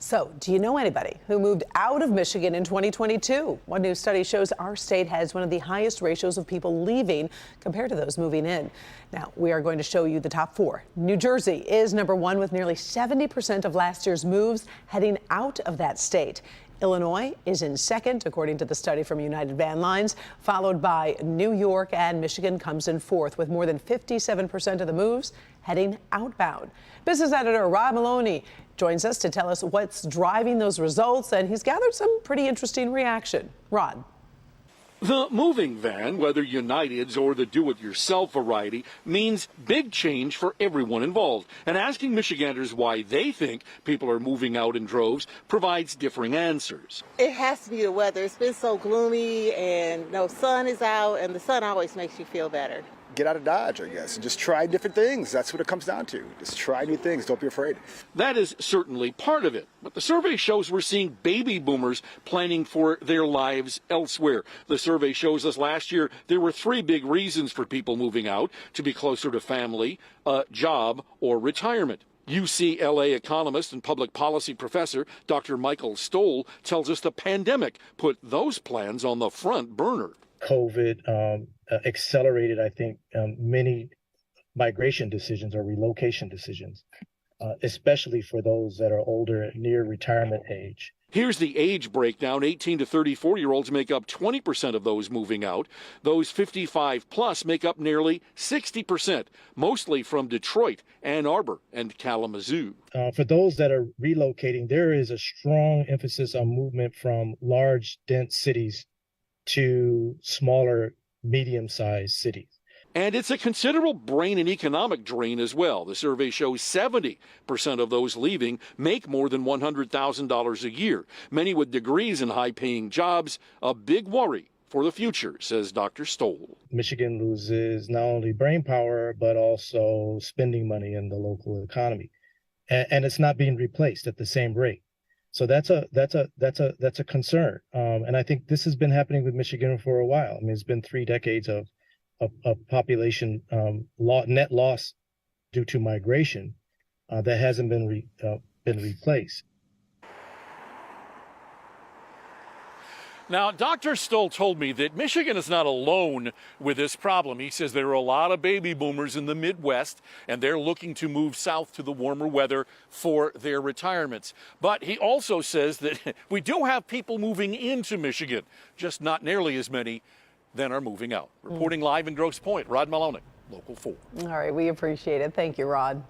So, do you know anybody who moved out of Michigan in 2022? One new study shows our state has one of the highest ratios of people leaving compared to those moving in. Now, we are going to show you the top four. New Jersey is #1 with nearly 70% of last year's moves heading out of that state. Illinois is in second, according to the study from United Van Lines, followed by New York, and Michigan comes in fourth with more than 57% of the moves heading outbound. Business editor Rod Maloney joins us to tell us what's driving those results, and he's gathered some pretty interesting reaction. Rod. The moving van, whether United's or the do-it-yourself variety, means big change for everyone involved. And asking Michiganders why they think people are moving out in droves provides differing answers. It has to be the weather. It's been so gloomy and no sun is out, and the sun always makes you feel better. Get out of Dodge, I guess, and just try different things. That's what it comes down to. Just try new things. Don't be afraid. That is certainly part of it. But the survey shows we're seeing baby boomers planning for their lives elsewhere. The survey shows us last year there were 3 big reasons for people moving out: to be closer to family, a job, or retirement. UCLA economist and public policy professor Dr. Michael Stoll tells us the pandemic put those plans on the front burner. COVID accelerated, I think, many migration decisions or relocation decisions, especially for those that are older, near retirement age. Here's the age breakdown. 18 to 34-year-olds make up 20% of those moving out. Those 55 plus make up nearly 60%, mostly from Detroit, Ann Arbor, and Kalamazoo. For those that are relocating, there is a strong emphasis on movement from large, dense cities to smaller, medium-sized cities. And it's a considerable brain and economic drain as well. The survey shows 70% of those leaving make more than $100,000 a year. Many with degrees in high-paying jobs, a big worry for the future, says Dr. Stoll. Michigan loses not only brain power, but also spending money in the local economy. And it's not being replaced at the same rate. So that's a concern. And I think this has been happening with Michigan for a while. I mean, it's been 3 decades of population net loss due to migration that hasn't been replaced. Now, Dr. Stoll told me that Michigan is not alone with this problem. He says there are a lot of baby boomers in the Midwest, and they're looking to move south to the warmer weather for their retirements. But he also says that we do have people moving into Michigan, just not nearly as many than are moving out. Reporting live in Grosse Pointe, Rod Maloney, Local 4. All right, we appreciate it. Thank you, Rod.